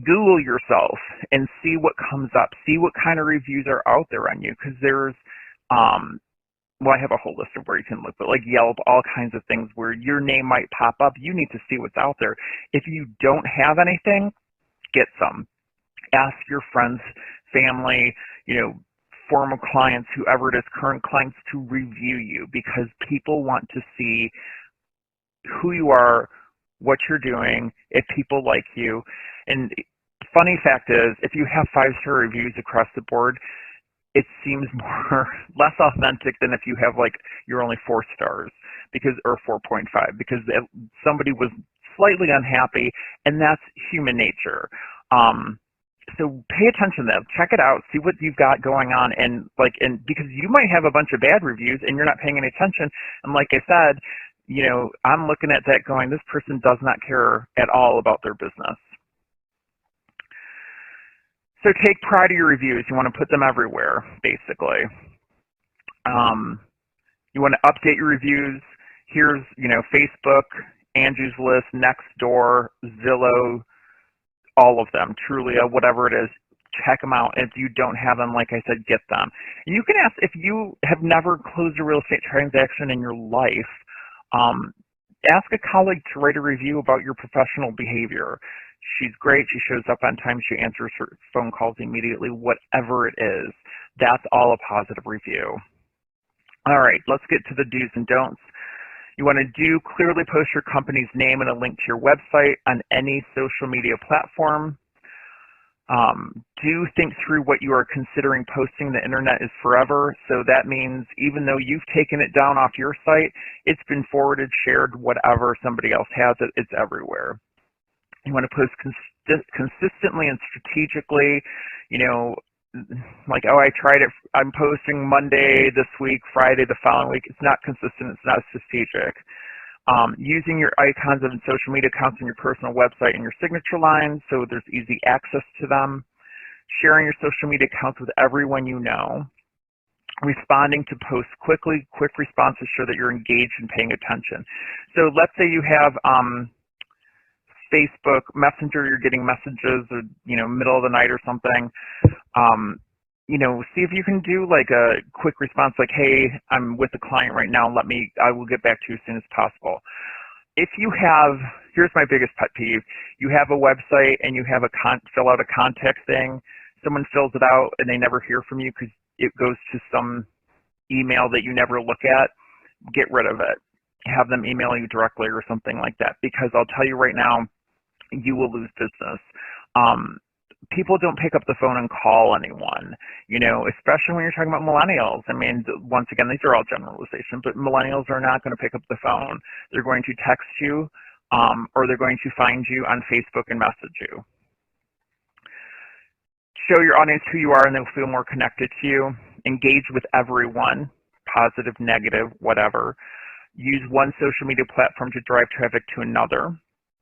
Google yourself and see what comes up. See what kind of reviews are out there on you, because there's, well, I have a whole list of where you can look, but like Yelp, all kinds of things where your name might pop up. You need to see what's out there. If you don't have anything, get some. Ask your friends, family, former clients, whoever it is, current clients, to review you, because people want to see who you are, what you're doing, if people like you. And funny fact is, if you have 5-star reviews across the board, it seems less authentic than if you have you're only 4 stars or 4.5, because somebody was slightly unhappy, and that's human nature. So pay attention to them, check it out, see what you've got going on, and because you might have a bunch of bad reviews and you're not paying any attention. And like I said, I'm looking at that going, this person does not care at all about their business. So take pride of your reviews. You want to put them everywhere, basically. You want to update your reviews. Here's, Facebook, Angie's List, Nextdoor, Zillow, all of them, Trulia, whatever it is. Check them out. If you don't have them, like I said, get them. You can ask, if you have never closed a real estate transaction in your life, ask a colleague to write a review about your professional behavior. She's great. She shows up on time. She answers her phone calls immediately, whatever it is. That's all a positive review. All right, let's get to the do's and don'ts. You want to clearly post your company's name and a link to your website on any social media platform. Do think through what you are considering posting. The internet is forever, so that means even though you've taken it down off your site, it's been forwarded, shared, whatever, somebody else has it, it's everywhere. You want to post consistently and strategically, oh, I tried it, I'm posting Monday this week, Friday the following week. It's not consistent, it's not strategic. Using your icons of social media accounts on your personal website and your signature lines so there's easy access to them. Sharing your social media accounts with everyone you know. Responding to posts quickly. Quick responses show that you're engaged and paying attention. So let's say you have Facebook Messenger, you're getting messages, middle of the night or something. See if you can do a quick response, hey, I'm with a client right now. I will get back to you as soon as possible. If you have, here's my biggest pet peeve. You have a website and you have fill out a contact thing. Someone fills it out and they never hear from you because it goes to some email that you never look at. Get rid of it. Have them email you directly or something like that, because I'll tell you right now, you will lose business. People don't pick up the phone and call anyone, especially when you're talking about millennials. I mean, once again, these are all generalizations, but millennials are not going to pick up the phone. They're going to text you, or they're going to find you on Facebook and message you. Show your audience who you are and they'll feel more connected to you. Engage with everyone, positive, negative, whatever. Use one social media platform to drive traffic to another.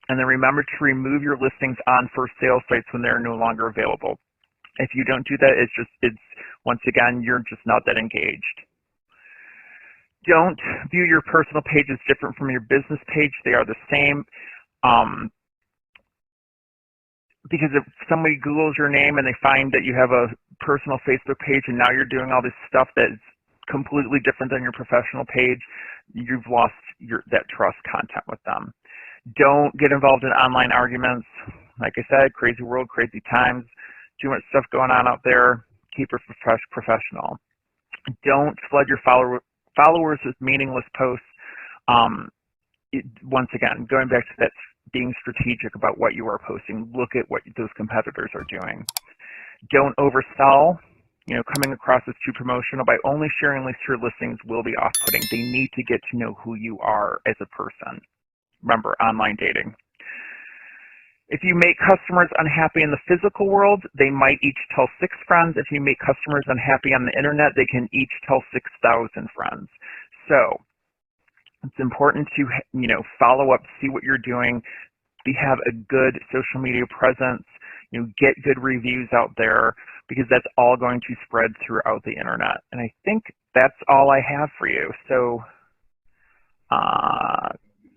And then remember to remove your listings on for sale sites when they're no longer available. If you don't do that, once again, you're just not that engaged. Don't view your personal page as different from your business page. They are the same. Because if somebody Googles your name and they find that you have a personal Facebook page and now you're doing all this stuff that's completely different than your professional page, you've lost that trust content with them. Don't get involved in online arguments. Like I said, crazy world, crazy times, too much stuff going on out there. keep it professional. Don't flood your followers with meaningless posts. Once again, going back to that, being strategic about what you are posting. Look at what those competitors are doing. Don't oversell. Coming across as too promotional by only sharing links to your listings will be off-putting. They need to get to know who you are as a person. Remember, online dating. If you make customers unhappy in the physical world, they might each tell 6 friends. If you make customers unhappy on the internet, they can each tell 6,000 friends. So it's important to, follow up, see what you're doing, have a good social media presence, get good reviews out there, because that's all going to spread throughout the internet. And I think that's all I have for you. So,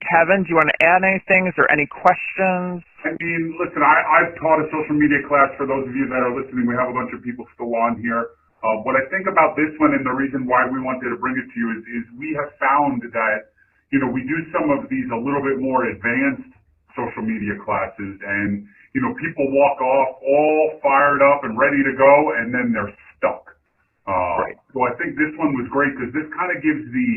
Kevin, do you want to add anything? Is there any questions? I mean, listen, I've taught a social media class. For those of you that are listening, we have a bunch of people still on here. What I think about this one, and the reason why we wanted to bring it to you, is we have found that, we do some of these a little bit more advanced social media classes, and, people walk off all fired up and ready to go, and then they're stuck. Right. So I think this one was great because this kind of gives the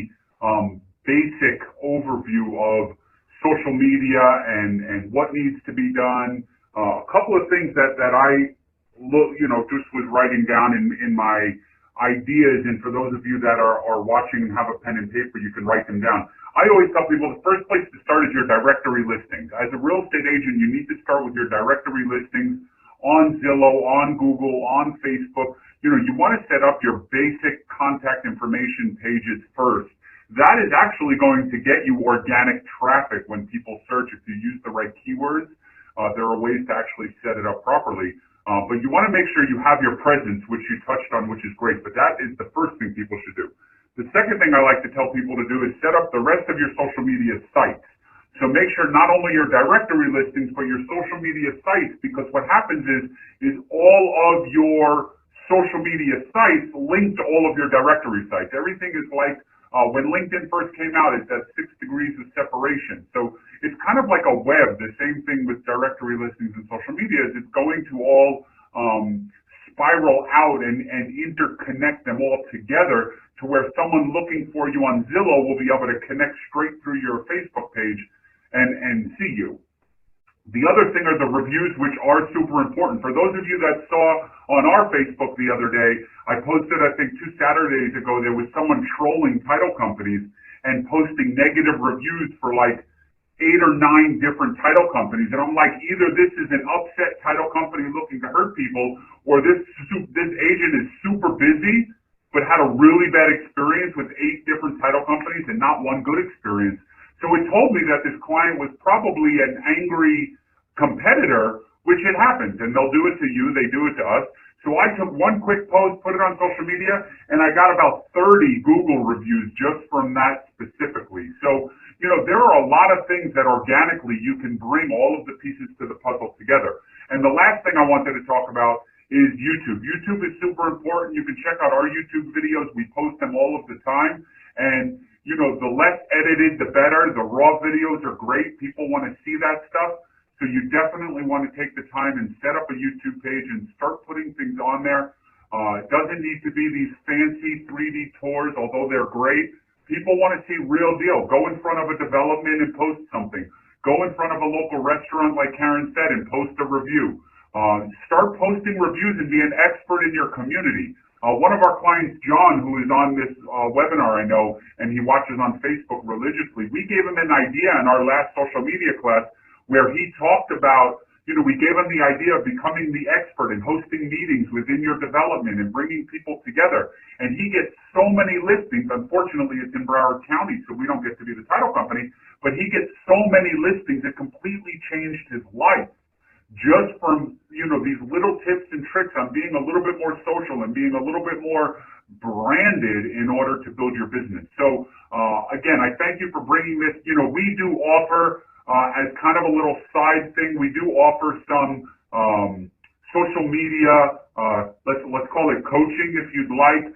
basic overview of social media and what needs to be done. A couple of things that I just was writing down in my ideas, and for those of you that are watching and have a pen and paper, you can write them down. I always tell people the first place to start is your directory listings. As a real estate agent, you need to start with your directory listings on Zillow, on Google, on Facebook. You want to set up your basic contact information pages first. That is actually going to get you organic traffic when people search. If you use the right keywords, there are ways to actually set it up properly. But you want to make sure you have your presence, which you touched on, which is great. But that is the first thing people should do. The second thing I like to tell people to do is set up the rest of your social media sites. So make sure not only your directory listings, but your social media sites, because what happens is all of your social media sites link to all of your directory sites. Everything is like when LinkedIn first came out, it's at 6 degrees of separation. So it's kind of like a web. The same thing with directory listings and social media is it's going to all spiral out and interconnect them all together to where someone looking for you on Zillow will be able to connect straight through your Facebook page and see you. The other thing are the reviews, which are super important. For those of you that saw on our Facebook the other day, I posted, I think 2 Saturdays ago, there was someone trolling title companies and posting negative reviews for like 8 or 9 different title companies. And I'm like, either this is an upset title company looking to hurt people, or this agent is super busy, but had a really bad experience with 8 different title companies and not one good experience. So it told me that this client was probably an angry competitor, which it happens, and they'll do it to you, they do it to us. So I took one quick post, put it on social media, and I got about 30 Google reviews just from that specifically. So, there are a lot of things that organically you can bring all of the pieces to the puzzle together. And the last thing I wanted to talk about is YouTube. YouTube is super important. You can check out our YouTube videos. We post them all of the time. And, the less edited, the better. The raw videos are great. People want to see that stuff. So you definitely want to take the time and set up a YouTube page and start putting things on there. It doesn't need to be these fancy 3D tours, although they're great. People want to see real deal. Go in front of a development and post something. Go in front of a local restaurant, like Karen said, and post a review. Start posting reviews and be an expert in your community. One of our clients, John, who is on this webinar, I know, and he watches on Facebook religiously, we gave him an idea in our last social media class where he talked about, we gave him the idea of becoming the expert and hosting meetings within your development and bringing people together. And he gets so many listings. Unfortunately, it's in Broward County, so we don't get to be the title company, but he gets so many listings, it completely changed his life. Just from, these little tips and tricks on being a little bit more social and being a little bit more branded in order to build your business. So, again, I thank you for bringing this. We do offer, as kind of a little side thing, we do offer some social media, let's call it coaching if you'd like.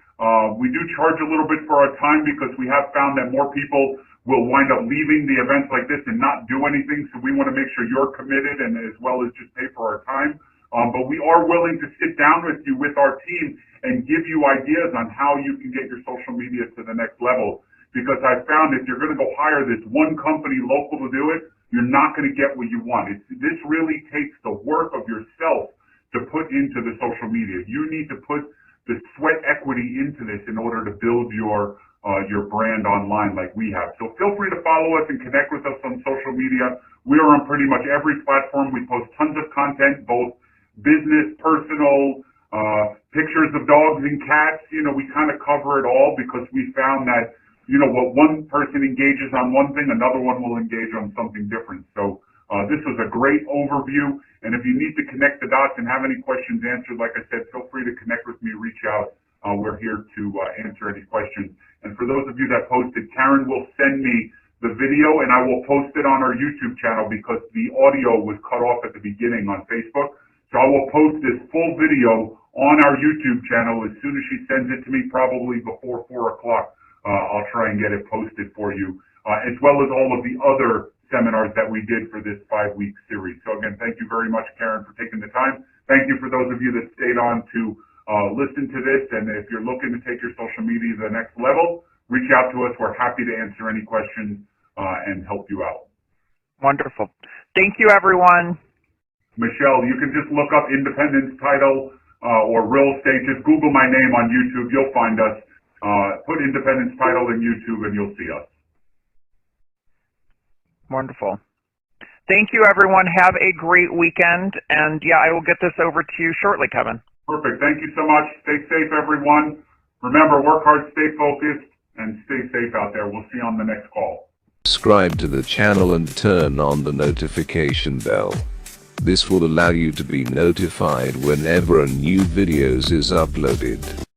We do charge a little bit for our time because we have found that more people will wind up leaving the events like this and not do anything. So we want to make sure you're committed and as well as just pay for our time. but we are willing to sit down with you, with our team, and give you ideas on how you can get your social media to the next level. Because I found if you're going to go hire this one company local to do it, you're not going to get what you want. This really takes the work of yourself to put into the social media. You need to put the sweat equity into this in order to build your brand online like we have. So feel free to follow us and connect with us on social media. We are on pretty much every platform. We post tons of content, both business, personal, pictures of dogs and cats. We kind of cover it all because we found that what one person engages on one thing, another one will engage on something different. So this was a great overview, and if you need to connect the dots and have any questions answered, like I said, feel free to connect with me, reach out. We're here to answer any questions. And for those of you that posted, Karen will send me the video, and I will post it on our YouTube channel because the audio was cut off at the beginning on Facebook. So I will post this full video on our YouTube channel as soon as she sends it to me, probably before 4 o'clock. I'll try and get it posted for you, as well as all of the other seminars that we did for this 5-week series. So again, thank you very much, Karen, for taking the time. Thank you for those of you that stayed on to listen to this. And if you're looking to take your social media to the next level, reach out to us. We're happy to answer any questions and help you out. Wonderful. Thank you, everyone. Michelle, you can just look up Independence Title or Real Estate. Just Google my name on YouTube. You'll find us. Put Independence Title in YouTube and you'll see us. Wonderful. Thank you, everyone. Have a great weekend. And yeah, I will get this over to you shortly, Kevin. Perfect. Thank you so much. Stay safe, everyone. Remember, work hard, stay focused, and stay safe out there. We'll see you on the next call. Subscribe to the channel and turn on the notification bell. This will allow you to be notified whenever a new videos is uploaded.